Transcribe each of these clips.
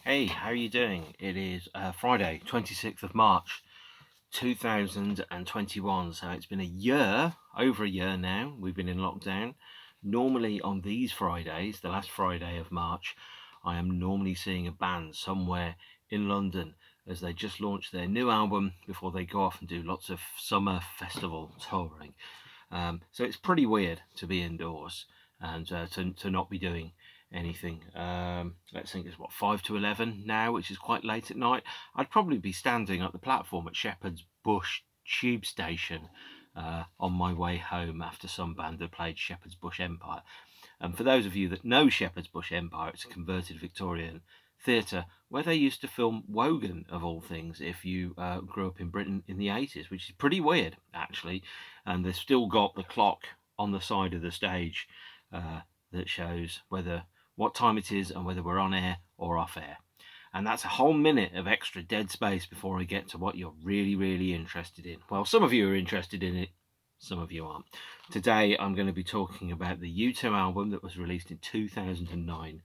Hey, how are you doing? It is Friday, 26th of March, 2021. So it's been a year, over a year now, we've been in lockdown. Normally on these Fridays, the last Friday of March, I am normally seeing a band somewhere in London as they just launch their new album before they go off and do lots of summer festival touring. So it's pretty weird to be indoors and to not be doing anything. Let's think it's what, 5 to 11 now, which is quite late at night. I'd probably be standing at the platform at Shepherd's Bush tube station on my way home after some band had played Shepherd's Bush Empire. And for those of you that know Shepherd's Bush Empire, it's a converted Victorian theatre where they used to film Wogan, of all things, if you grew up in Britain in the 80s, which is pretty weird, actually. And they've still got the clock on the side of the stage that shows what time it is and whether we're on air or off air. And that's a whole minute of extra dead space before I get to what you're really, really interested in. Well, some of you are interested in it, some of you aren't. Today I'm going to be talking about the U2 album that was released in 2009,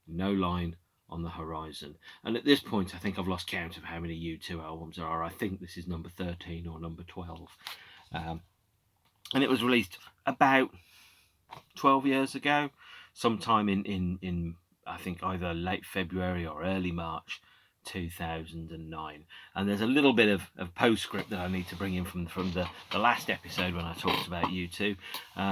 No Line on the Horizon. And at this point I think I've lost count of how many U2 albums there are. I think this is number 13 or number 12. And it was released about 12 years ago, sometime in I think either late February or early March 2009. And there's a little bit of postscript that I need to bring in from the last episode when I talked about U2,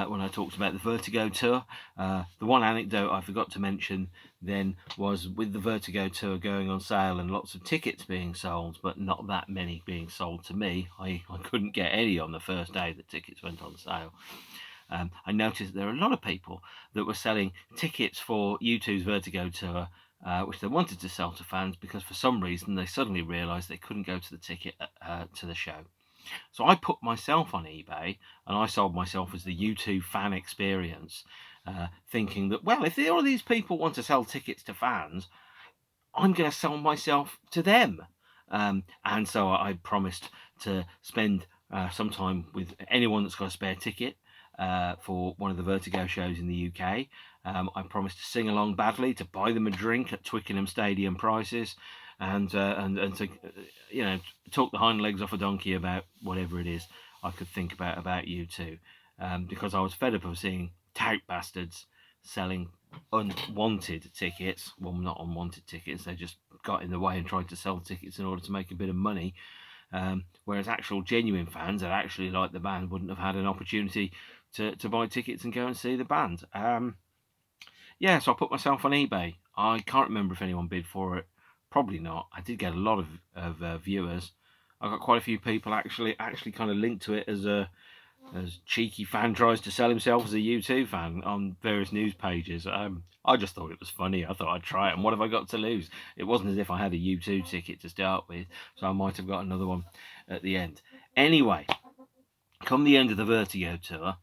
when I talked about the Vertigo tour. The one anecdote I forgot to mention then was with the Vertigo tour going on sale and lots of tickets being sold, but not that many being sold to me. I couldn't get any on the first day that tickets went on sale. I noticed there are a lot of people that were selling tickets for U2's Vertigo tour, which they wanted to sell to fans because for some reason they suddenly realised they couldn't go to the ticket to the show. So I put myself on eBay and I sold myself as the U2 fan experience, thinking that, well, if all of these people want to sell tickets to fans, I'm going to sell myself to them. And so I promised to spend some time with anyone that's got a spare ticket for one of the Vertigo shows in the UK. I promised to sing along badly, to buy them a drink at Twickenham Stadium prices, and to talk the hind legs off a donkey about whatever it is I could think about U2, because I was fed up of seeing tout bastards selling unwanted tickets. Well, not unwanted tickets, they just got in the way and tried to sell tickets in order to make a bit of money. Whereas actual genuine fans that actually like the band wouldn't have had an opportunity to buy tickets and go and see the band. So I put myself on eBay. I can't remember if anyone bid for it. Probably not. I did get a lot of viewers. I got quite a few people actually kind of linked to it as cheeky fan tries to sell himself as a U2 fan on various news pages. I just thought it was funny. I thought I'd try it, and what have I got to lose? It wasn't as if I had a U2 ticket to start with, so I might have got another one at the end. Anyway, come the end of the Vertigo tour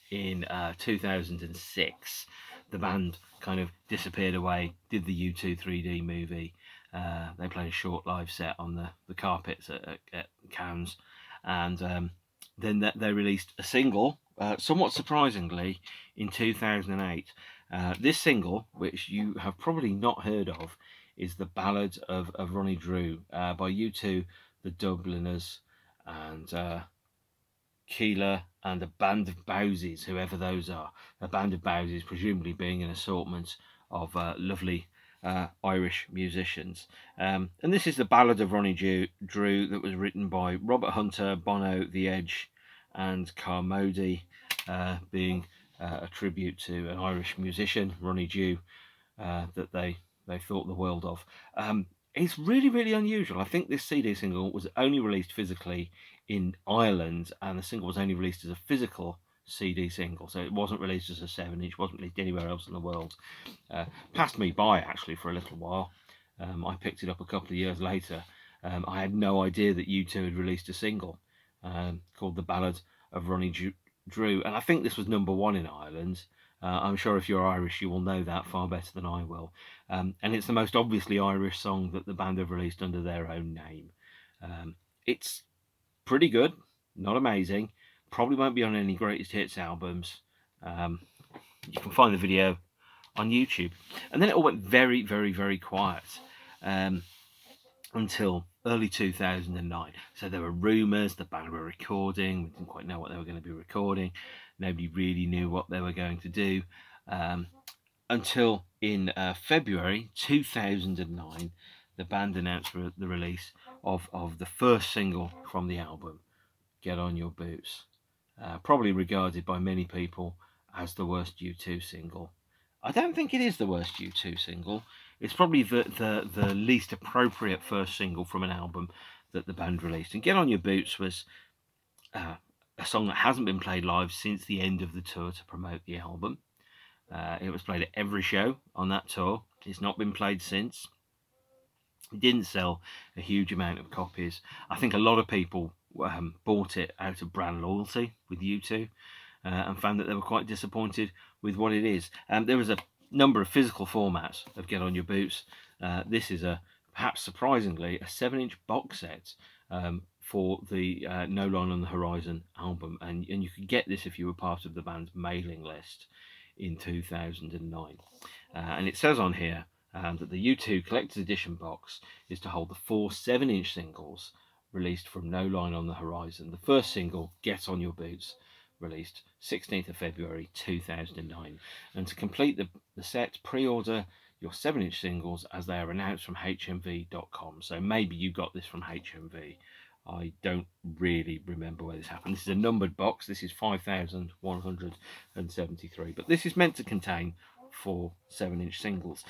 in 2006, the band kind of disappeared away, did the U2 3D movie. They played a short live set on the carpets at Cannes, and then they released a single, somewhat surprisingly, in 2008. This single, which you have probably not heard of, is the Ballad of Ronnie Drew by U2, the Dubliners, and Keeler and a band of Bowsies, whoever those are. A band of Bowsies presumably being an assortment of lovely Irish musicians. And this is the Ballad of Ronnie Drew that was written by Robert Hunter, Bono, The Edge and Carmody, being a tribute to an Irish musician, Ronnie Drew, that they thought the world of. It's really, really unusual. I think this CD single was only released physically in Ireland, and the single was only released as a physical CD single, so it wasn't released as a 7-inch, wasn't released anywhere else in the world. Passed me by actually for a little while. I picked it up a couple of years later. I had no idea that U2 had released a single called The Ballad of Ronnie Drew, and I think this was number 1 in Ireland. I'm sure if you're Irish you will know that far better than I will. And it's the most obviously Irish song that the band have released under their own name. It's pretty good, not amazing. Probably won't be on any greatest hits albums. You can find the video on YouTube. And then it all went very, very, very quiet. until early 2009. So there were rumours the band were recording. We didn't quite know what they were going to be recording. Nobody really knew what they were going to do. Until in February 2009, the band announced the release of the first single from the album, Get On Your Boots. Probably regarded by many people as the worst U2 single. I don't think it is the worst U2 single. It's probably the least appropriate first single from an album that the band released. And Get On Your Boots was a song that hasn't been played live since the end of the tour to promote the album. It was played at every show on that tour. It's not been played since. It didn't sell a huge amount of copies. I think a lot of people bought it out of brand loyalty with U2 and found that they were quite disappointed with what it is. There was a number of physical formats of Get On Your Boots. This is perhaps surprisingly, a 7-inch box set for the No Line on the Horizon album, and you could get this if you were part of the band's mailing list in 2009. And it says on here that the U2 Collector's Edition box is to hold the 4 7-inch singles released from No Line on the Horizon. The first single, Get On Your Boots, released 16th of February 2009. And to complete the set, pre-order your 7-inch singles as they are announced from hmv.com. So maybe you got this from HMV. I don't really remember where this happened. This is a numbered box. This is 5,173. But this is meant to contain 4 7-inch singles.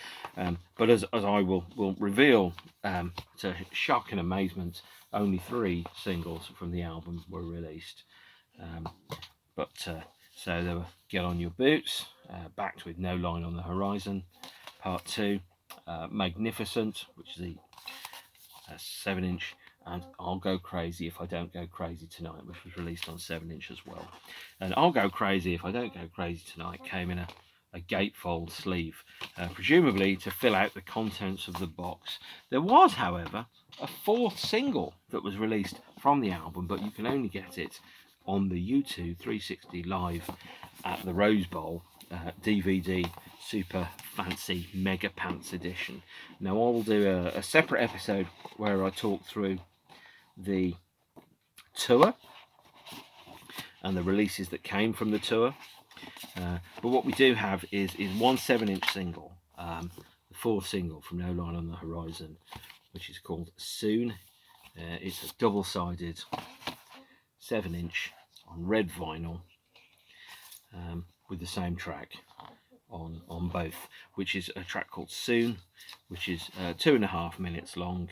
But as I will reveal, to shock and amazement, only 3 singles from the album were released. So there were Get On Your Boots, backed with No Line on the Horizon, Part 2, Magnificent, which is the 7-inch, and I'll Go Crazy If I Don't Go Crazy Tonight, which was released on 7-inch as well. And I'll Go Crazy If I Don't Go Crazy Tonight came in a gatefold sleeve, presumably to fill out the contents of the box. There was, however, a 4th single that was released from the album, but you can only get it on the U2 360 Live at the Rose Bowl DVD Super Fancy Mega Pants Edition. Now I will do a separate episode where I talk through the tour and the releases that came from the tour. But what we do have is 1 7-inch single, the 4th single from No Line on the Horizon, which is called Soon. It's a double-sided 7-inch on red vinyl with the same track on both, which is a track called Soon, which is 2.5 minutes long,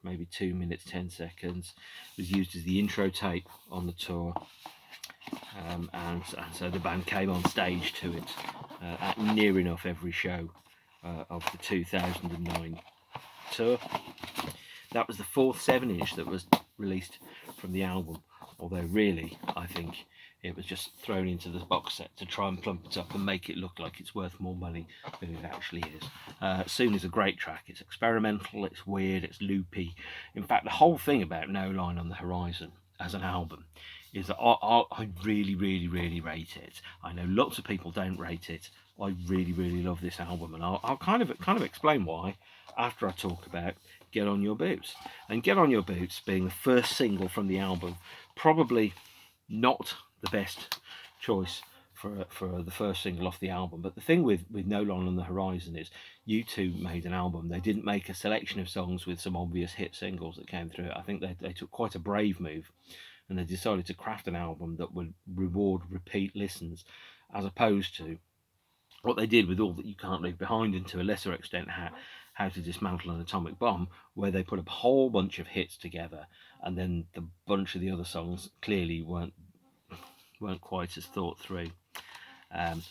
maybe 2 minutes 10 seconds. It was used as the intro tape on the tour. And so the band came on stage to it at near enough every show of the 2009 tour. That was the 4th 7-inch that was released from the album, although really I think it was just thrown into the box set to try and plump it up and make it look like it's worth more money than it actually is. Soon is a great track. It's experimental, it's weird, it's loopy. In fact, the whole thing about No Line on the Horizon as an album is that I really, really, really rate it. I know lots of people don't rate it. I really, really love this album, and I'll kind of explain why after I talk about Get On Your Boots. And Get On Your Boots being the first single from the album, probably not the best choice for the first single off the album. But the thing with No Line on the Horizon is U2 made an album. They didn't make a selection of songs with some obvious hit singles that came through it. I think they took quite a brave move, and they decided to craft an album that would reward repeat listens, as opposed to what they did with All That You Can't Leave Behind, and to a lesser extent How to Dismantle an Atomic Bomb, where they put a whole bunch of hits together, and then the bunch of the other songs clearly weren't quite as thought through. And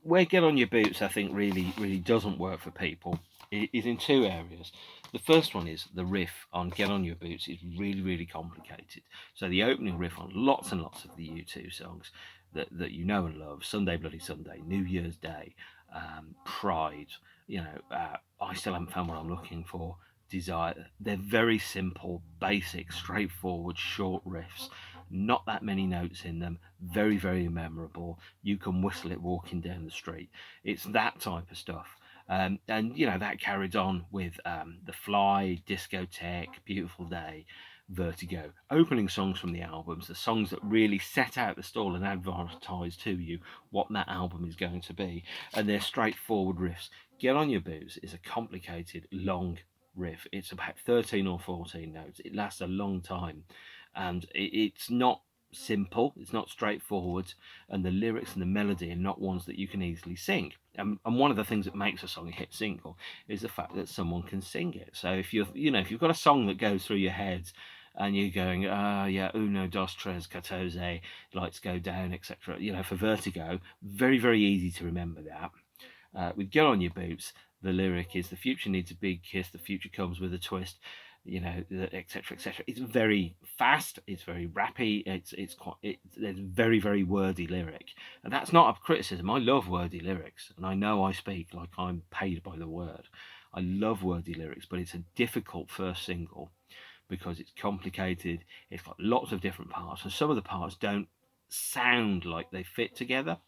where Get On Your Boots, I think, really doesn't work for people is in 2 areas. The first one is the riff on Get On Your Boots is really, really complicated. So the opening riff on lots and lots of the U2 songs that you know and love, Sunday Bloody Sunday, New Year's Day, Pride, I Still Haven't Found What I'm Looking For, Desire, they're very simple, basic, straightforward, short riffs. Not that many notes in them, very, very memorable. You can whistle it walking down the street. It's that type of stuff. And that carried on with The Fly, Discotheque, Beautiful Day, Vertigo, opening songs from the albums, the songs that really set out the stall and advertise to you what that album is going to be, and they're straightforward riffs. Get On Your Boots is a complicated, long riff. It's about 13 or 14 notes. It lasts a long time, and it's not simple, it's not straightforward, and the lyrics and the melody are not ones that you can easily sing. And one of the things that makes a song a hit single is the fact that someone can sing it. So if you've got a song that goes through your head and you're going, yeah, uno, dos, tres, catorce, lights go down, etc. For Vertigo, very, very easy to remember that. With Get On Your Boots, the lyric is, the future needs a big kiss, the future comes with a twist, etc., etc. It's very fast, it's very rappy, there's very, very wordy lyric. And that's not a criticism. I love wordy lyrics, and I know I speak like I'm paid by the word. I love wordy lyrics, but it's a difficult first single because it's complicated, it's got lots of different parts, and some of the parts don't sound like they fit together.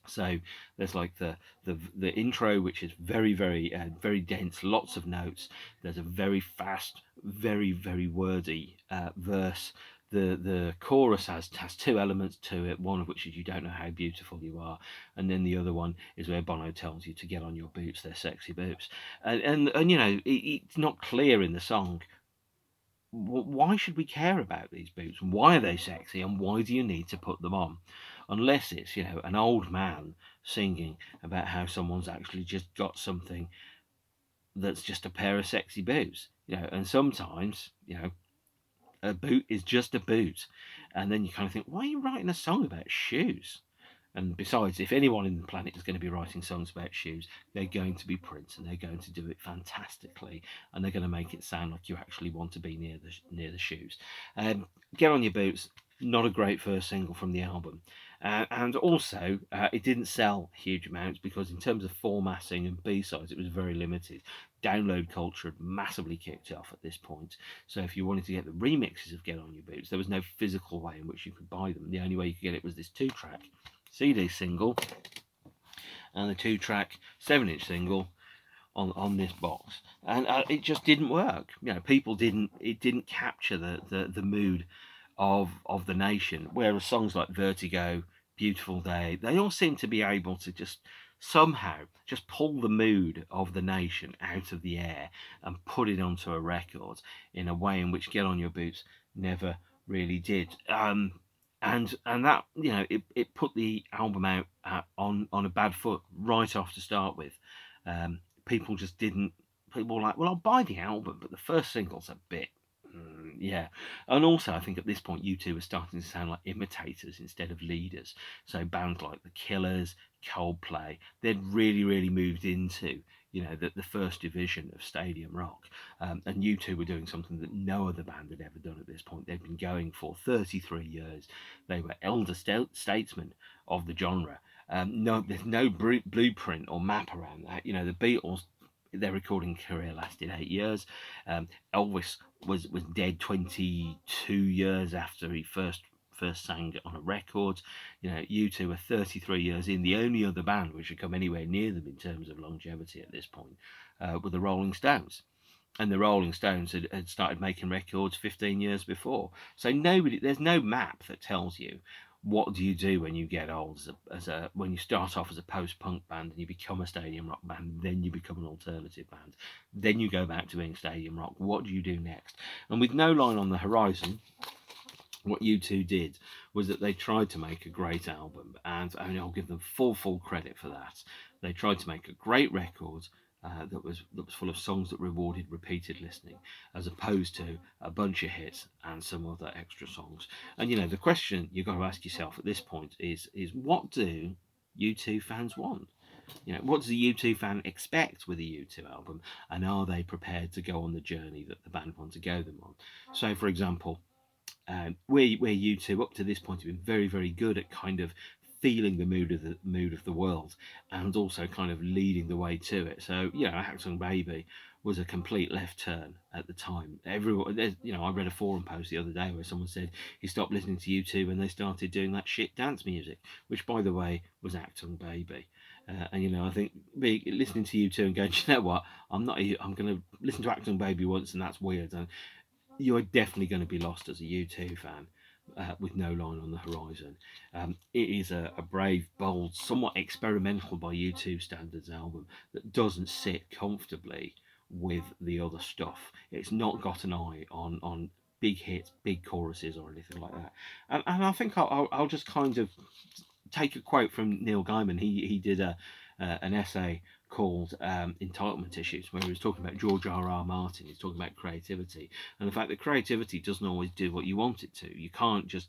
So there's like the intro, which is very, very very dense, lots of notes. There's a very fast, very, very wordy verse. The chorus has two elements to it, one of which is, you don't know how beautiful you are, and then the other one is where Bono tells you to get on your boots, they're sexy boots. And it's not clear in the song, why should we care about these boots? Why are they sexy, and why do you need to put them on? Unless it's, an old man singing about how someone's actually just got something that's just a pair of sexy boots. And sometimes, a boot is just a boot. And then you kind of think, why are you writing a song about shoes? And besides, if anyone in the planet is going to be writing songs about shoes, they're going to be Prince, and they're going to do it fantastically, and they're going to make it sound like you actually want to be near the shoes. Get On Your Boots, not a great first single from the album. And also, it didn't sell huge amounts because in terms of formatting and B-sides, it was very limited. Download culture had massively kicked off at this point. So if you wanted to get the remixes of Get On Your Boots, there was no physical way in which you could buy them. The only way you could get it was this 2-track CD single and the 2-track 7-inch single on this box, and it just didn't work. It didn't capture the mood of the nation. Whereas songs like Vertigo, Beautiful Day, they all seem to be able to just somehow just pull the mood of the nation out of the air and put it onto a record in a way in which Get On Your Boots never really did. And that, it put the album out on a bad foot right off to start with. People just didn't. People were like, well, I'll buy the album, but the first single's a bit, yeah. And also, I think at this point, U2 were starting to sound like imitators instead of leaders. So bands like The Killers, Coldplay, they'd really, really moved into, the first division of stadium rock. And U2 were doing something that no other band had ever done at this point. They'd been going for 33 years. They were elder statesmen of the genre. There's no blueprint or map around that. The Beatles, their recording career lasted 8 years. Elvis was dead 22 years after he first sang on a record. U2 were 33 years in. The only other band which had come anywhere near them in terms of longevity at this point were the Rolling Stones. And the Rolling Stones had started making records 15 years before. So there's no map that tells you what do you do when you get old, when you start off as a post-punk band and you become a stadium rock band, then you become an alternative band, then you go back to being stadium rock. What do you do next? And with no line on the horizon, what U2 did was that they tried to make a great album, and I'll give them full credit for that. They tried to make a great record that was full of songs that rewarded repeated listening, as opposed to a bunch of hits and some other extra songs. And the question you've got to ask yourself at this point is what do U2 fans want? What does a U2 fan expect with a U2 album, and are they prepared to go on the journey that the band want to go them on? So, for example, where U2 up to this point have been very, very good at kind of feeling the mood of the world, and also kind of leading the way to it. So Achtung Baby was a complete left turn at the time. Everyone, I read a forum post the other day where someone said he stopped listening to U2 when they started doing that shit dance music, which by the way was Achtung Baby. And I think listening to U2 and going, you know what, I'm going to listen to Acting Baby once, and that's weird. And you are definitely going to be lost as a U2 fan with No Line on the Horizon. It is a brave, bold, somewhat experimental by U2 standards album that doesn't sit comfortably with the other stuff. It's not got an eye on big hits, big choruses, or anything like that. And I think I'll just kind of take a quote from Neil Gaiman. He did an essay called Entitlement Issues, where he was talking about George R. Martin. He's talking about creativity and the fact that creativity doesn't always do what you want it to. You can't just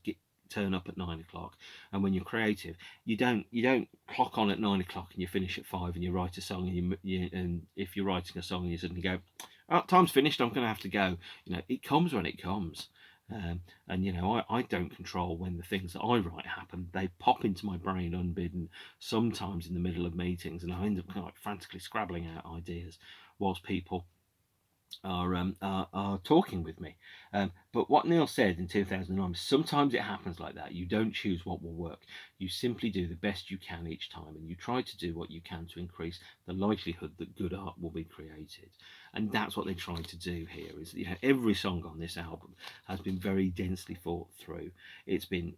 turn up at 9 o'clock, and when you're creative, you don't clock on at 9 o'clock and you finish at 5 and you write a song, and if you're writing a song and you suddenly go, oh, time's finished, I'm going to have to go. It comes when it comes. And I don't control when the things that I write happen. They pop into my brain unbidden, sometimes in the middle of meetings, and I end up kind of like frantically scrabbling out ideas whilst people are talking with me. But what Neil said in 2009, sometimes it happens like that. You don't choose what will work. You simply do the best you can each time, and you try to do what you can to increase the likelihood that good art will be created. And that's what they tried to do here. Is every song on this album has been very densely thought through. It's been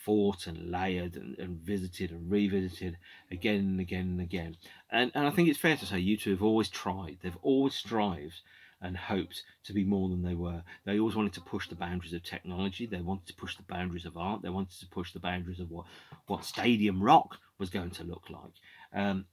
fought and layered and visited and revisited again and again and again. And I think it's fair to say U2 have always tried. They've always strived and hoped to be more than they were. They always wanted to push the boundaries of technology. They wanted to push the boundaries of art. They wanted to push the boundaries of what stadium rock was going to look like. And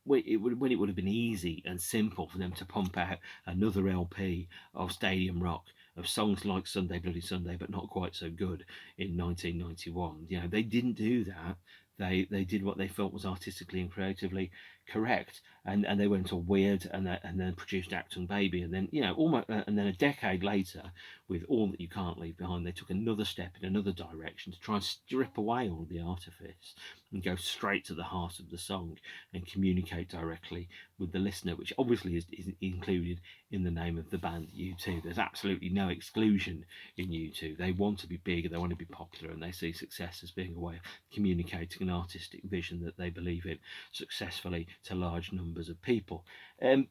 when it would have been easy and simple for them to pump out another LP of stadium rock, of songs like Sunday Bloody Sunday, but not quite so good, in 1991. They didn't do that. They did what they felt was artistically and creatively correct, and they went all weird, and then produced Acton Baby, and then almost, and then a decade later, with All That You Can't Leave Behind, they took another step in another direction to try and strip away all the artifice and go straight to the heart of the song and communicate directly with the listener, which obviously is included in the name of the band U2. There's absolutely no exclusion in U2. They want to be big, they want to be popular, and they see success as being a way of communicating an artistic vision that they believe in successfully to large numbers of people. And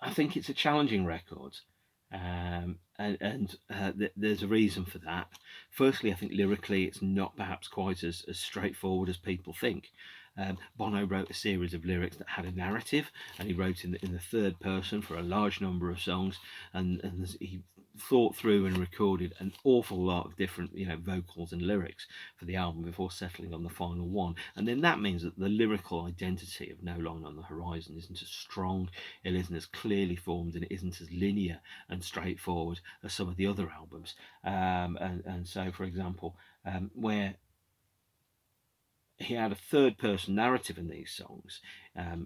I think it's a challenging record. There's a reason for that. Firstly, I think lyrically it's not perhaps quite as straightforward as people think. Bono wrote a series of lyrics that had a narrative, and he wrote in the third person for a large number of songs, and he thought through and recorded an awful lot of different vocals and lyrics for the album before settling on the final one. And then that means that the lyrical identity of No Line on the Horizon isn't as strong, it isn't as clearly formed, and it isn't as linear and straightforward as some of the other albums. And so, for example, where he had a third person narrative in these songs.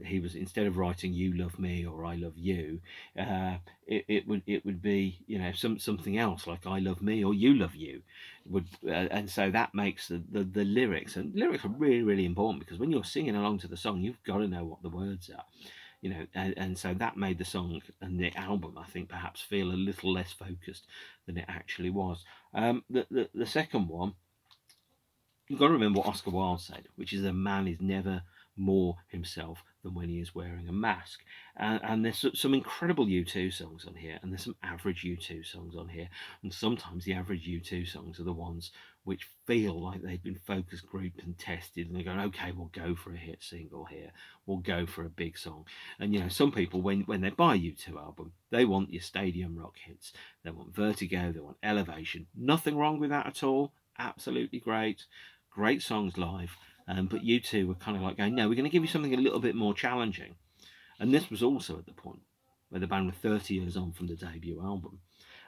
He was, instead of writing "You love me" or "I love you," it would be something else like "I love me" or "You love you." And so that makes the lyrics, and lyrics are really, really important, because when you're singing along to the song, you've got to know what the words are. And so that made the song and the album, I think, perhaps feel a little less focused than it actually was. The second one, you've got to remember what Oscar Wilde said, which is a man is never more himself than when he is wearing a mask. And there's some incredible U2 songs on here, and there's some average U2 songs on here. And sometimes the average U2 songs are the ones which feel like they've been focus grouped and tested, and they're going, okay, we'll go for a hit single here, we'll go for a big song. And some people, when they buy a U2 album, they want your stadium rock hits. They want Vertigo, they want Elevation. Nothing wrong with that at all. Absolutely great songs live, but U2 were kind of like going, no, we're going to give you something a little bit more challenging. And this was also at the point where the band were 30 years on from the debut album,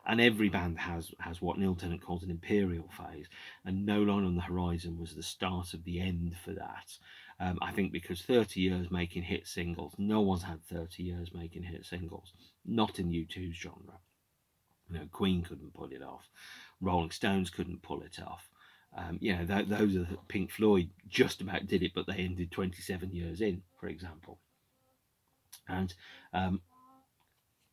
and every band has what Neil Tennant calls an imperial phase, and No Line on the Horizon was the start of the end for that. I think because 30 years making hit singles, no one's had 30 years making hit singles, not in U2's genre. Queen couldn't pull it off, Rolling Stones couldn't pull it off. Those are Pink Floyd just about did it, but they ended 27 years in, for example. And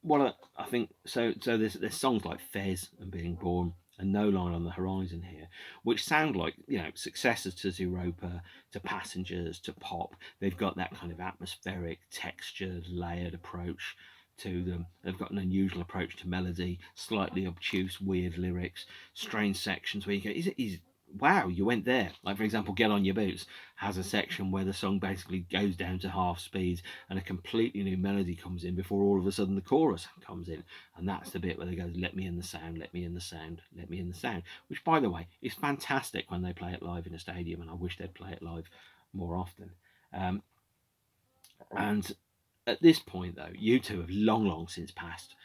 what I think, so there's songs like Fez and Being Born, and No Line on the Horizon here, which sound like, successors to Zeropa, to Passengers, to Pop. They've got that kind of atmospheric, textured, layered approach to them. They've got an unusual approach to melody, slightly obtuse, weird lyrics, strange sections where you go, wow, you went there. Like, for example, Get On Your Boots has a section where the song basically goes down to half speed and a completely new melody comes in before all of a sudden the chorus comes in. And that's the bit where they go, let me in the sound, let me in the sound, let me in the sound. Which, by the way, is fantastic when they play it live in a stadium, and I wish they'd play it live more often. And at this point, though, U2 have long, long since passed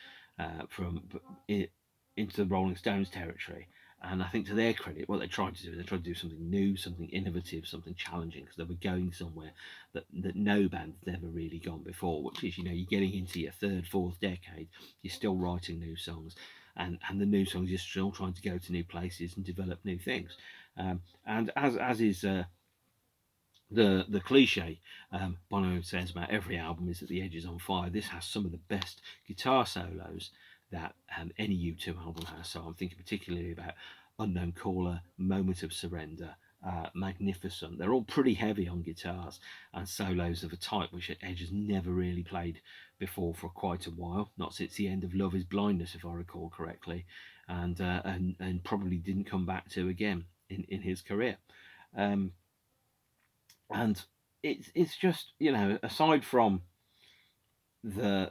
from it into the Rolling Stones territory. And I think, to their credit, what they tried to do is they tried to do something new, something innovative, something challenging, because they were going somewhere that no band's never really gone before, which is, you're getting into your third, fourth decade, you're still writing new songs, and the new songs, you're still trying to go to new places and develop new things. And as is the cliche Bono says about every album is that the edge is on fire. This has some of the best guitar solos that any U2 album has. So I'm thinking particularly about Unknown Caller, Moment of Surrender, Magnificent. They're all pretty heavy on guitars and solos of a type which Edge has never really played before for quite a while. Not since the end of Love Is Blindness, if I recall correctly, and probably didn't come back to again in his career. Um, and it's just, aside from the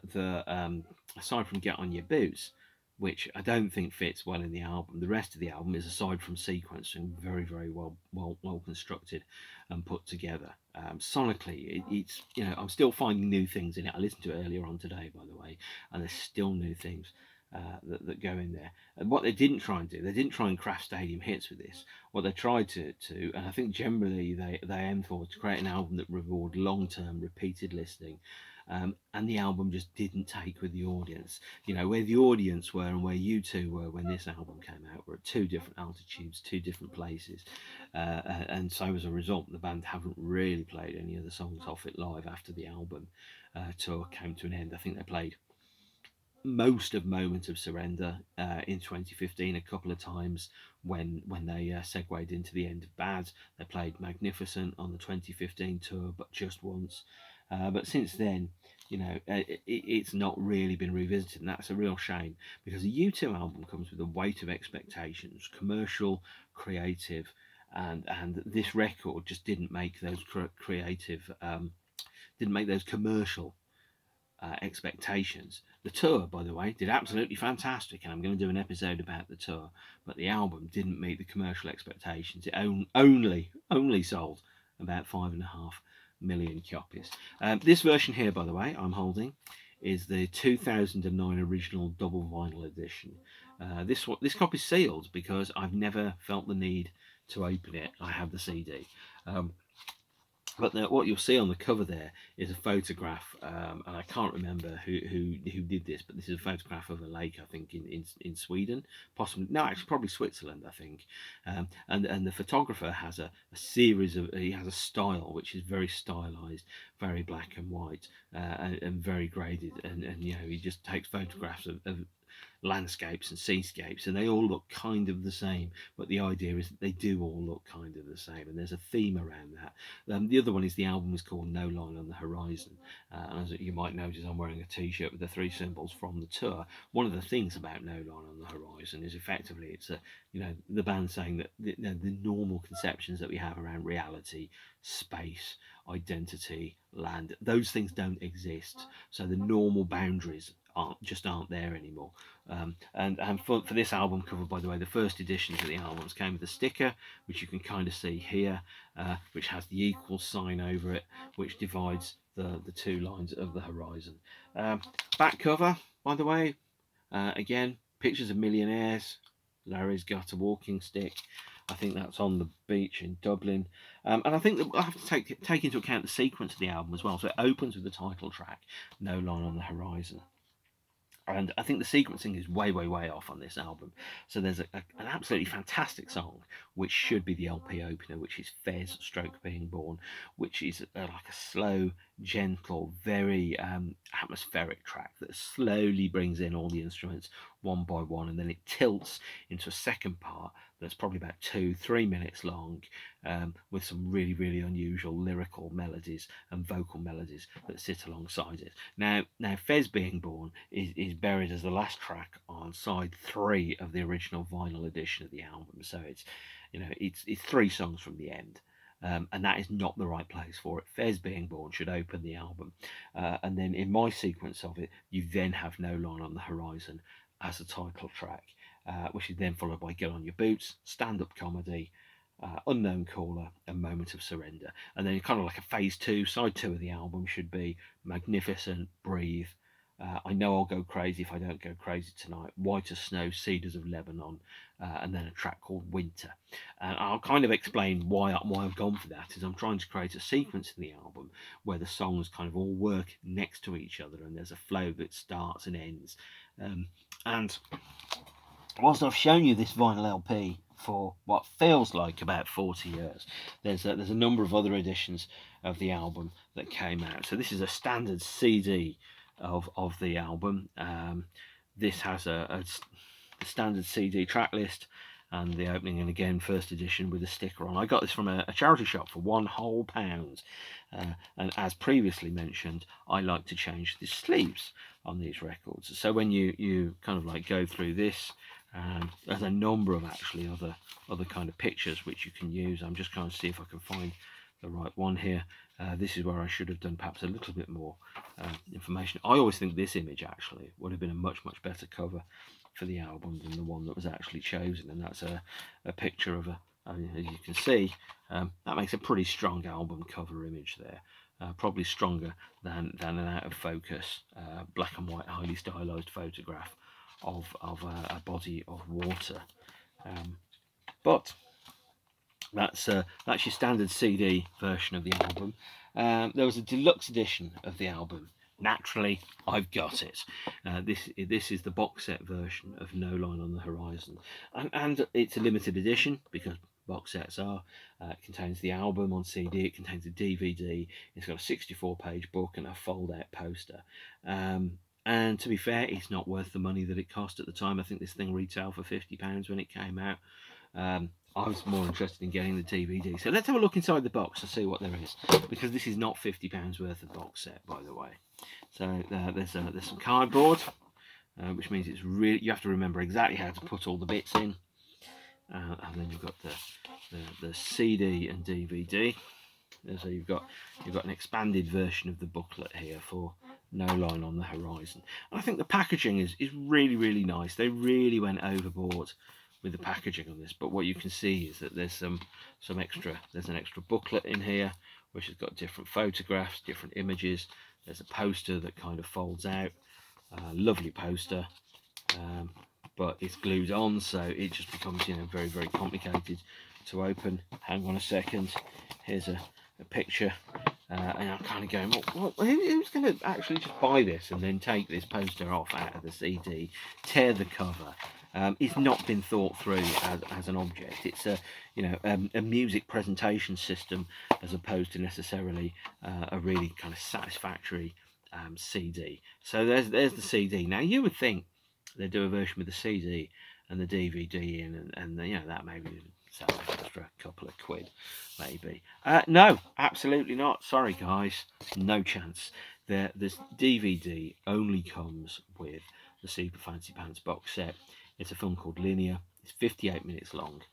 aside from Get On Your Boots, which I don't think fits well in the album, the rest of the album is, aside from sequencing, very, very well constructed and put together. Sonically, it's, I'm still finding new things in it. I listened to it earlier on today, by the way, and there's still new things that go in there. And what they didn't try and do, they didn't try and craft stadium hits with this. What they tried to and I think generally they aim for, to create an album that reward long-term repeated listening. And the album just didn't take with the audience. Where the audience were and where U2 were when this album came out were at two different altitudes, two different places. And so as a result, the band haven't really played any of the songs off it live after the album tour came to an end. I think they played most of Moment of Surrender in 2015 a couple of times when they segued into the end of Bad. They played Magnificent on the 2015 tour, but just once. But since then, it's not really been revisited, and that's a real shame, because a U2 album comes with a weight of expectations, commercial, creative, and this record just didn't make those creative, didn't make those commercial expectations. The tour, by the way, did absolutely fantastic, and I'm going to do an episode about the tour. But the album didn't meet the commercial expectations. It only sold about 5.5 million copies. This version here, by the way, I'm holding, is the 2009 original double vinyl edition. This copy's sealed because I've never felt the need to open it. I have the CD. But what you'll see on the cover there is a photograph, and I can't remember who did this, but this is a photograph of a lake, I think, in Sweden, possibly, no, actually probably Switzerland, I think. And the photographer has a series of, he has a style which is very stylized, very black and white, and very graded, and he just takes photographs of landscapes and seascapes, and they all look kind of the same, but the idea is that they do all look kind of the same, and there's a theme around that. The other one is, the album is called No Line on the Horizon, and as you might notice, I'm wearing a t-shirt with the three symbols from the tour. One of the things about No Line on the Horizon is effectively it's the band saying that the normal conceptions that we have around reality, space, identity, land, those things don't exist, so the normal boundaries aren't there anymore. And for this album cover, by the way, the first editions of the albums came with a sticker, which you can kind of see here, which has the equal sign over it, which divides the two lines of the horizon. Back cover, by the way, again, pictures of millionaires. Larry's got a walking stick. I think that's on the beach in Dublin. And I think that I have to take into account the sequence of the album as well. So it opens with the title track, No Line on the Horizon. And I think the sequencing is way off on this album. So there's an absolutely fantastic song, which should be the LP opener, which is Fez Stroke Being Born, which is like a slow, gentle, very atmospheric track that slowly brings in all the instruments one by one, and then it tilts into a second part that's probably about 2-3 minutes long, with some really, really unusual lyrical melodies and vocal melodies that sit alongside it. Now Fez Being Born is buried as the last track on side 3 of the original vinyl edition of the album. So it's 3 songs from the end. And that is not the right place for it. Fez Being Born should open the album. And then in my sequence of it, you then have No Line on the Horizon as a title track, which is then followed by Get On Your Boots, Stand Up Comedy, Unknown Caller, and Moment of Surrender. And then kind of like a phase 2, side 2 of the album should be Magnificent, Breathe, I Know I'll Go Crazy If I Don't Go Crazy Tonight, White as Snow, Cedars of Lebanon, and then a track called Winter. And I'll kind of explain why I've gone for that. Is I'm trying to create a sequence in the album where the songs kind of all work next to each other, and there's a flow that starts and ends. And whilst I've shown you this vinyl LP for what feels like about 40 years, there's a number of other editions of the album that came out. So this is a standard CD of the album. This has a standard CD track list and the opening, and again first edition with a sticker on. I got this from a charity shop for £1 and as previously mentioned, I like to change the sleeves on these records. So when you kind of like go through this, there's a number of actually other kind of pictures which you can use. I'm just trying to see if I can find the right one here. This is where I should have done perhaps a little bit more information. I always think this image actually would have been a much better cover for the album than the one that was actually chosen, and that's a picture of as you can see, that makes a pretty strong album cover image there. Probably stronger than an out of focus black and white highly stylized photograph of a body of water. But that's your standard CD version of the album. There was a deluxe edition of the album. Naturally, I've got it. This is the box set version of No Line on the Horizon, and it's a limited edition because box sets are. It contains the album on CD. It contains a DVD. It's got a 64-page book and a fold-out poster. And to be fair, it's not worth the money that it cost at the time. I think this thing retailed for £50 when it came out. I was more interested in getting the DVD. So let's have a look inside the box and see what there is, because this is not £50 worth of box set, by the way. So there's some cardboard, which means it's really, you have to remember exactly how to put all the bits in. And then you've got the CD and DVD. So you've got an expanded version of the booklet here for No Line on the Horizon. And I think the packaging is really nice. They really went overboard with the packaging on this, but what you can see is that there's an extra booklet in here which has got different photographs, different images. There's a poster that kind of folds out, lovely poster, but it's glued on, so it just becomes very complicated to open. Hang on a second, here's a picture, and I'm kind of going, who's going to actually just buy this and then take this poster off out of the CD, tear the cover? It's not been thought through as an object. It's a music presentation system as opposed to necessarily a really kind of satisfactory CD. So there's the CD. Now you would think they'd do a version with the CD and the DVD in, and that maybe sell an extra couple of quid, maybe. No, absolutely not. Sorry guys, no chance. This DVD only comes with the Super Fancy Pants box set. It's a film called Linear. It's 58 minutes long,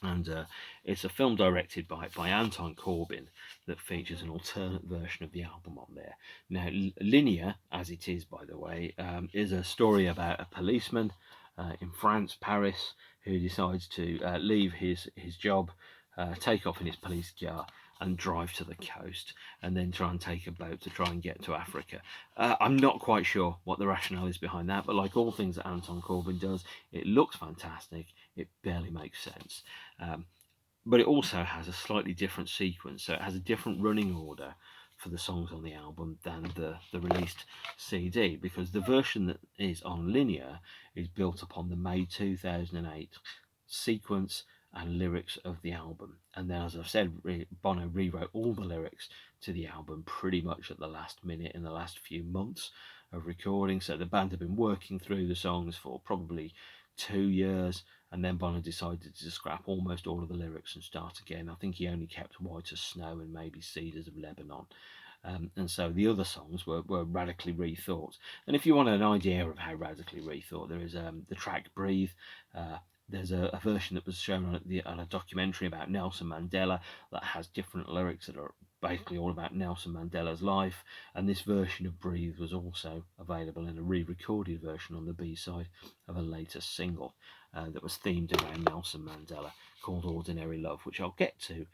and it's a film directed by Anton Corbijn that features an alternate version of the album on there. Now, Linear, as it is, by the way, is a story about a policeman in France, Paris, who decides to leave his job, take off in his police car, and drive to the coast, and then try and take a boat to try and get to Africa. I'm not quite sure what the rationale is behind that, but like all things that Anton Corbijn does, it looks fantastic. It barely makes sense. But it also has a slightly different sequence, so it has a different running order for the songs on the album than the released CD, because the version that is on Linear is built upon the May 2008 sequence and lyrics of the album. And then, as I've said, Bono rewrote all the lyrics to the album pretty much at the last minute in the last few months of recording. So the band had been working through the songs for probably 2 years, and then Bono decided to scrap almost all of the lyrics and start again. I think he only kept White as Snow and maybe Cedars of Lebanon. And so the other songs were radically rethought. And if you want an idea of how radically rethought, there is the track Breathe. There's a version that was shown on a documentary about Nelson Mandela that has different lyrics that are basically all about Nelson Mandela's life. And this version of Breathe was also available in a re-recorded version on the B-side of a later single that was themed around Nelson Mandela, called Ordinary Love, which I'll get to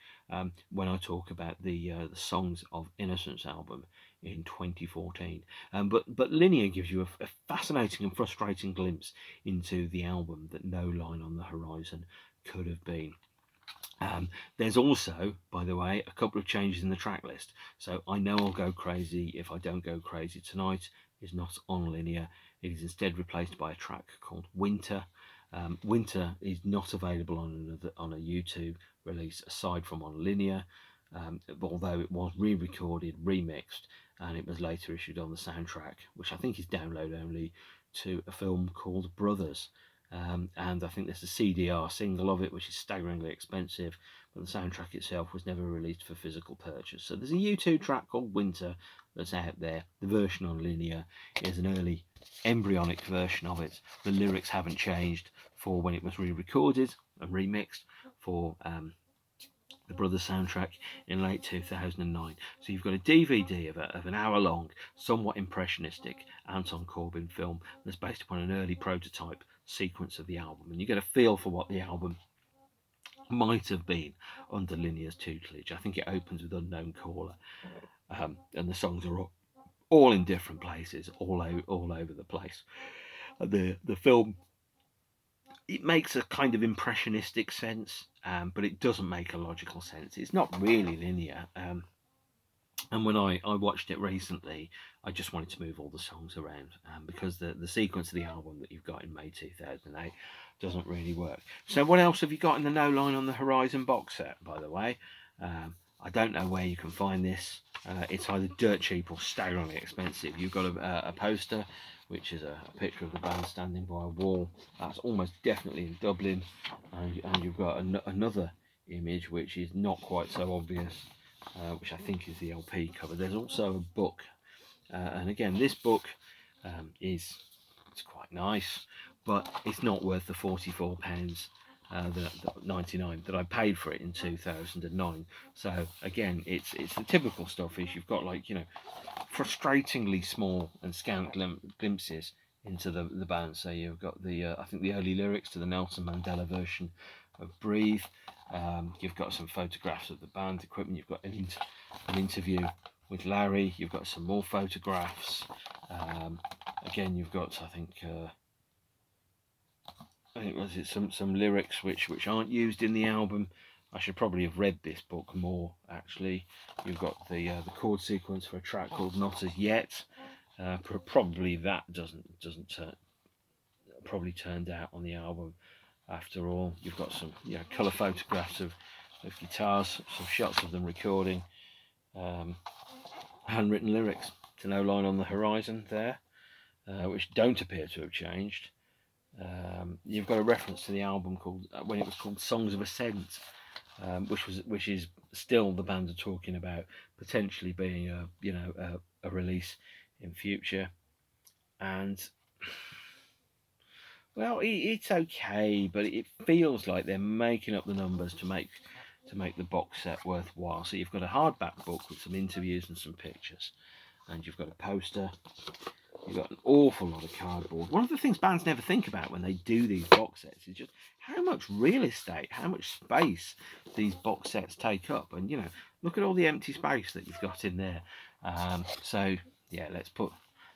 when I talk about the Songs of Innocence album in 2014. But Linear gives you a fascinating and frustrating glimpse into the album that No Line on the Horizon could have been. There's also, by the way, a couple of changes in the track list. So I Know I'll Go Crazy If I Don't Go Crazy Tonight is not on Linear. It is instead replaced by a track called Winter. Winter is not available on a YouTube release aside from on Linear, although it was re-recorded, remixed, and it was later issued on the soundtrack, which I think is download only, to a film called Brothers. And I think there's a CDR single of it, which is staggeringly expensive, but the soundtrack itself was never released for physical purchase. So there's a YouTube track called Winter that's out there. The version on Linear is an early embryonic version of it. The lyrics haven't changed for when it was re-recorded and remixed for the Brothers soundtrack in late 2009. So you've got a DVD of an hour-long, somewhat impressionistic Anton Corbijn film that's based upon an early prototype sequence of the album, and you get a feel for what the album might have been under Linear's tutelage. I think it opens with Unknown Caller, and the songs are all in different places, all over the place. The film, it makes a kind of impressionistic sense, but it doesn't make a logical sense. It's not really linear. And when I watched it recently, I just wanted to move all the songs around because the sequence of the album that you've got in May 2008 doesn't really work. So what else have you got in the No Line on the Horizon box set, by the way? I don't know where you can find this. It's either dirt cheap or staggeringly expensive. You've got a poster, which is a picture of the band standing by a wall. That's almost definitely in Dublin. And you've got another image, which is not quite so obvious, which I think is the LP cover. There's also a book, and again, this book it's quite nice, but it's not worth the £44 99 that I paid for it in 2009. So again, it's the typical stuff. Is you've got, like, frustratingly small and scant glimpses into the band. So you've got the I think the early lyrics to the Nelson Mandela version of Breathe. You've got some photographs of the band equipment. You've got an interview with Larry. You've got some more photographs. Again, you've got, I think was it some lyrics which aren't used in the album. I should probably have read this book more, actually. You've got the chord sequence for a track called Not As Yet. Probably that doesn't probably turned out on the album after all. You've got some colour photographs of guitars, some shots of them recording, handwritten lyrics to No Line on the Horizon there, which don't appear to have changed. You've got a reference to the album called when it was called Songs of Ascent, which is still the band are talking about potentially being a release in future. And well, it's okay, but it feels like they're making up the numbers to make the box set worthwhile. So you've got a hardback book with some interviews and some pictures, and you've got a poster. You've got an awful lot of cardboard. One of the things bands never think about when they do these box sets is just how much real estate, how much space these box sets take up. And look at all the empty space that you've got in there. So yeah, let's put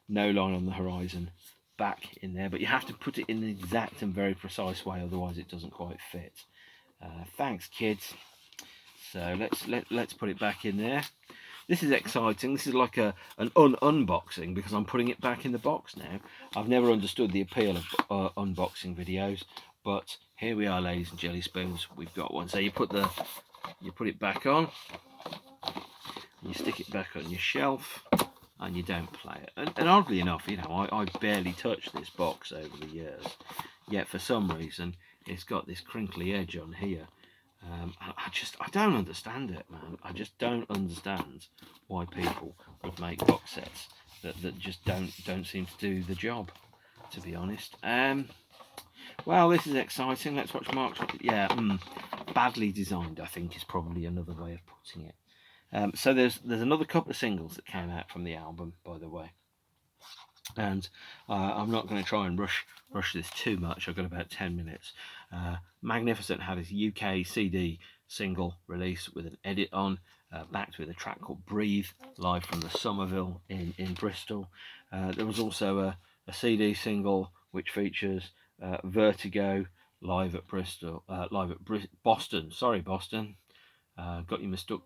No Line on the Horizon back in there, but you have to put it in an exact and very precise way, otherwise it doesn't quite fit. Thanks, kids. So let's put it back in there. This is exciting. This is like an unboxing because I'm putting it back in the box now. I've never understood the appeal of unboxing videos, But here we are, ladies and jelly spoons. We've got one. So you put it back on, you stick it back on your shelf, and you don't play it. And oddly enough, you know, I barely touched this box over the years, yet for some reason it's got this crinkly edge on here. I don't understand it, man. I just don't understand why people would make box sets that just don't seem to do the job, to be honest. Well, this is exciting. Let's watch Mark's. Yeah, badly designed, I think, is probably another way of putting it. So there's another couple of singles that came out from the album, by the way, and I'm not going to try and rush this too much. I've got about 10 minutes. Magnificent had his UK CD single release with an edit on, backed with a track called Breathe, live from the Somerville in Bristol. There was also a CD single which features Vertigo live at Boston. Sorry, Boston. Got you mistook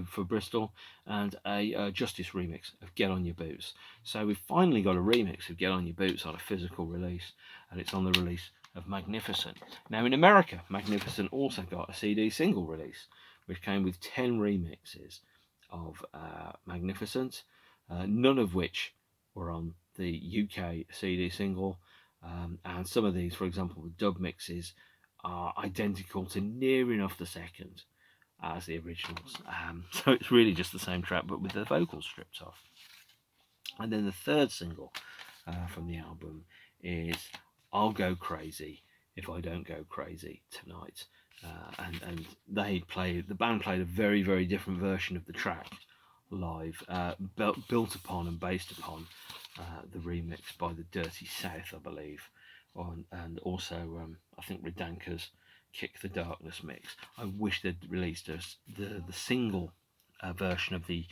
for Bristol, and a Justice remix of Get On Your Boots. So we've finally got a remix of Get On Your Boots on a physical release, and it's on the release of Magnificent. Now in America, Magnificent also got a CD single release, which came with 10 remixes of Magnificent, none of which were on the UK CD single, and some of these, for example, the dub mixes, are identical to near enough the second as the originals. So it's really just the same track, but with the vocals stripped off. And then the third single from the album is I'll Go Crazy If I Don't Go Crazy Tonight. And the band played a very, very different version of the track live, built upon and based upon the remix by the Dirty South, I believe, and also I think Redanka's Kick the Darkness mix. I wish they'd released the single version of the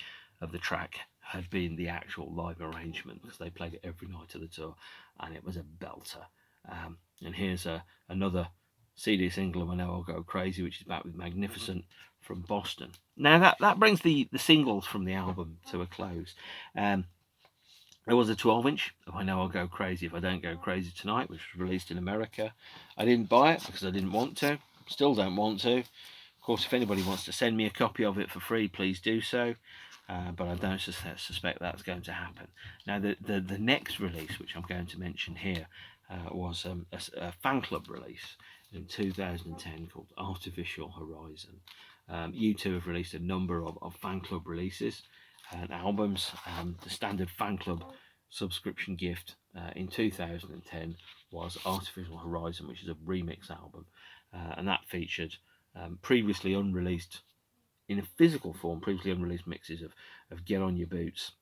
track had been the actual live arrangement, because they played it every night of the tour, and it was a belter. And here's another CD single of I Know I'll Go Crazy, which is back with Magnificent from Boston. Now that brings the singles from the album to a close. There was a 12-inch of I Know I'll Go Crazy If I Don't Go Crazy Tonight, which was released in America. I didn't buy it because I didn't want to. Still don't want to. Of course, if anybody wants to send me a copy of it for free, please do so. But I don't suspect that's going to happen. Now, the next release, which I'm going to mention here, was a fan club release in 2010 called Artificial Horizon. U2 have released a number of fan club releases and albums. The standard fan club subscription gift in 2010 was Artificial Horizon, which is a remix album, and that featured previously unreleased, in a physical form, previously unreleased mixes of Get On Your Boots,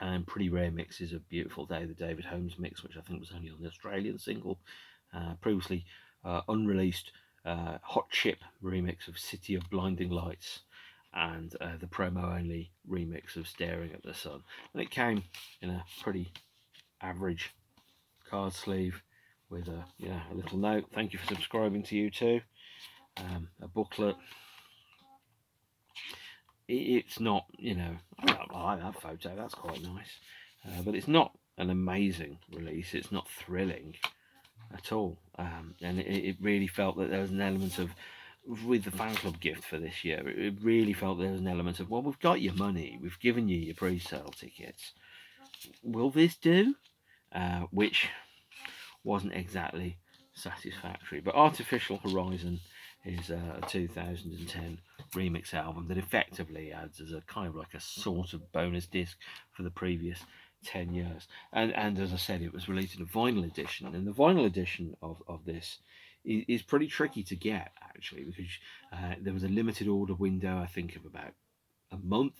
and pretty rare mixes of Beautiful Day, the David Holmes mix, which I think was only on the Australian single, previously unreleased Hot Chip remix of City of Blinding Lights, and the promo-only remix of Staring at the Sun. And it came in a pretty average card sleeve with a little note. Thank you for subscribing to U2. A booklet. It's not, I like that photo. That's quite nice, but it's not an amazing release. It's not thrilling at all, and it really felt that there was an element of, with the fan club gift for this year, it really felt there was an element of, well, we've got your money, we've given you your pre-sale tickets, will this do? Which wasn't exactly satisfactory. But Artificial Horizon is a 2010 remix album that effectively adds as a kind of like a sort of bonus disc for the previous 10 years. And as I said, it was released in a vinyl edition, and the vinyl edition of this is pretty tricky to get, actually, because there was a limited order window, I think, of about a month.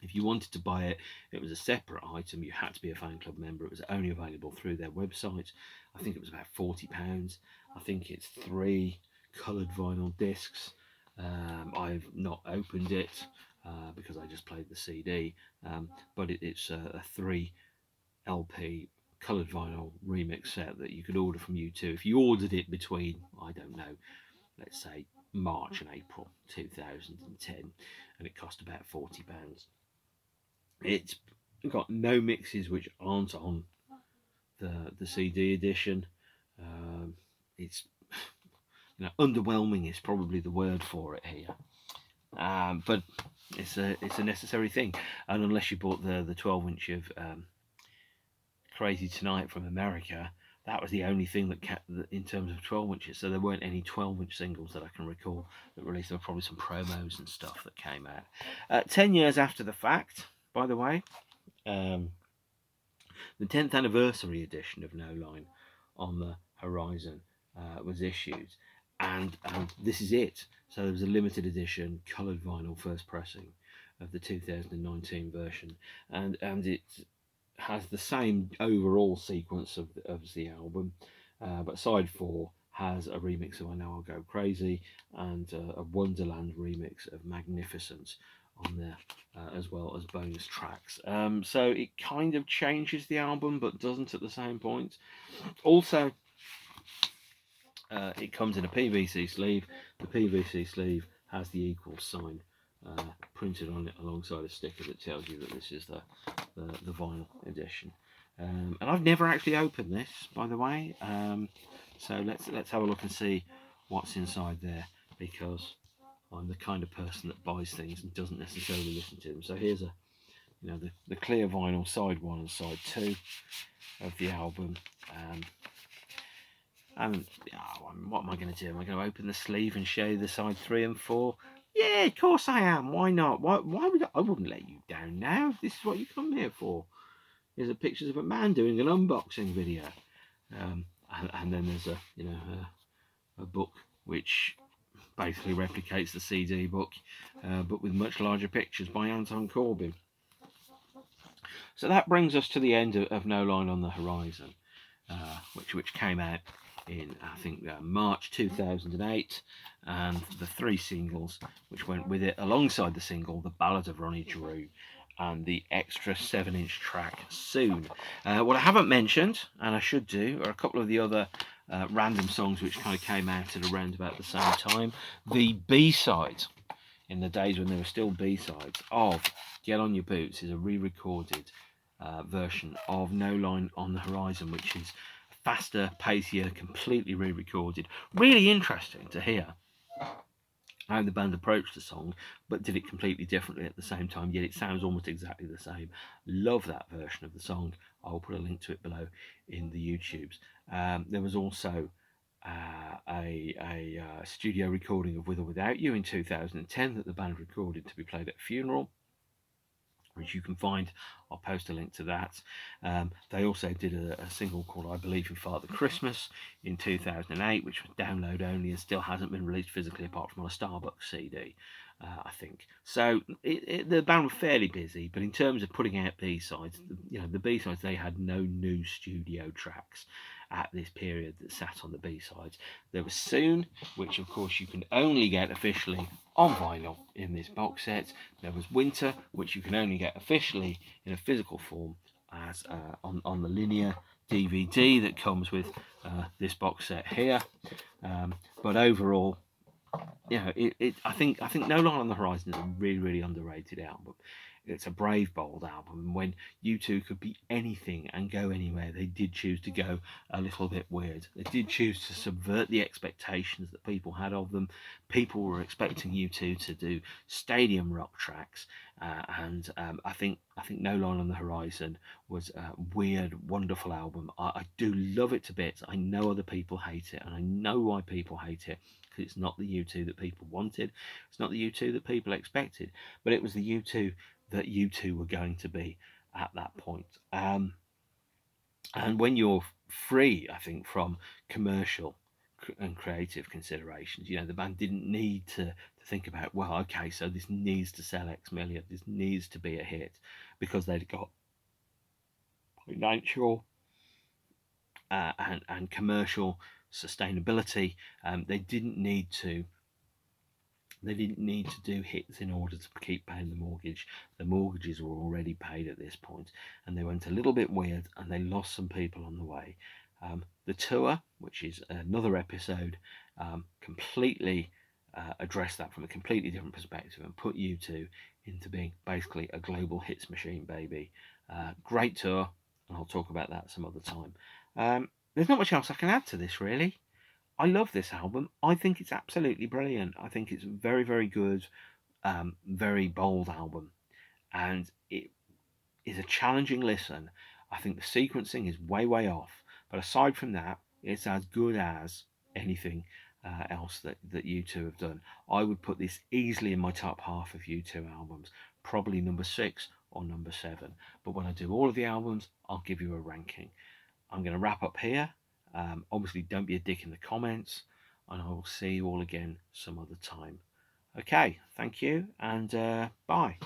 If you wanted to buy it, it was a separate item. You had to be a fan club member. It was only available through their website. I think it was about £40. I think it's 3 coloured vinyl discs. I've not opened it because I just played the CD, but it's a 3 LP coloured vinyl remix set that you could order from U2 if you ordered it between, I don't know, let's say March and April 2010, and it cost about £40. It's got no mixes which aren't on the CD edition. It's underwhelming is probably the word for it here, but it's a necessary thing. And unless you bought the 12-inch of Crazy Tonight from America, that was the only thing that kept in terms of 12 inches. So there weren't any 12-inch singles that I can recall that released. There were probably some promos and stuff that came out. 10 years after the fact, by the way, the 10th anniversary edition of No Line on the Horizon was issued, and this is it. So there was a limited edition coloured vinyl first pressing of the 2019 version, and it has the same overall sequence of the album, but side 4 has a remix of I Know I'll Go Crazy and a Wonderland remix of Magnificent on there, as well as bonus tracks. So it kind of changes the album, but doesn't at the same point. Also, it comes in a PVC sleeve. The PVC sleeve has the equal sign printed on it alongside a sticker that tells you that this is the vinyl edition. And I've never actually opened this, by the way. So let's have a look and see what's inside there, because I'm the kind of person that buys things and doesn't necessarily listen to them. So here's the clear vinyl side 1 and side 2 of the album. And what am I going to do? Am I going to open the sleeve and show you the side 3 and 4? Yeah, of course I am. Why not? Why would I wouldn't let you down now. This is what you come here for. There's a pictures of a man doing an unboxing video, and then there's a book which basically replicates the CD book, but with much larger pictures by Anton Corbijn. So that brings us to the end of No Line on the Horizon, which came out in, I think, March 2008, and the 3 singles which went with it alongside the single, The Ballad of Ronnie Drew, and the extra 7-inch track Soon. What I haven't mentioned, and I should do, are a couple of the other random songs which kind of came out at around about the same time. The B-side, in the days when there were still B-sides, of Get On Your Boots is a re-recorded version of No Line on the Horizon, which is faster, pacier, completely re-recorded. Really interesting to hear how the band approached the song, but did it completely differently at the same time, yet it sounds almost exactly the same. Love that version of the song. I'll put a link to it below in the YouTubes. There was also a studio recording of With or Without You in 2010 that the band recorded to be played at a funeral, which you can find. I'll post a link to that. They also did a single called I Believe in Father Christmas in 2008, which was download only and still hasn't been released physically apart from on a Starbucks CD, I think. So the band were fairly busy, but in terms of putting out B-sides, the B-sides, they had no new studio tracks at this period that sat on the B-sides. There was Soon, which of course you can only get officially on vinyl in this box set. There was Winter, which you can only get officially in a physical form as on the linear DVD that comes with this box set here. But overall, I think No Line on the Horizon is a really, really underrated album. It's a brave, bold album. And when U2 could be anything and go anywhere, they did choose to go a little bit weird. They did choose to subvert the expectations that people had of them. People were expecting U2 to do stadium rock tracks, and I think No Line on the Horizon was a weird, wonderful album. I do love it to bits. I know other people hate it, and I know why people hate it. Because it's not the U2 that people wanted. It's not the U2 that people expected. But it was the U2 that U2 were going to be at that point. And when you're free, I think, from commercial and creative considerations, the band didn't need to think about, well, okay, so this needs to sell X million, this needs to be a hit, because they'd got financial and commercial sustainability. They didn't need to do hits in order to keep paying the mortgage. The mortgages were already paid at this point, and they went a little bit weird, and they lost some people on the way. The tour, which is another episode, completely addressed that from a completely different perspective and put U2 into being basically a global hits machine, baby. Great tour, and I'll talk about that some other time. there's not much else I can add to this, really. I love this album. I think it's absolutely brilliant. I think it's a very, very good, very bold album, and it is a challenging listen. I think the sequencing is way, way off, but aside from that, it's as good as anything else that U2 have done. I would put this easily in my top half of U2 albums, probably number 6 or number 7. But when I do all of the albums, I'll give you a ranking. I'm going to wrap up here. Obviously, don't be a dick in the comments, and I will see you all again some other time. Okay, thank you, and bye.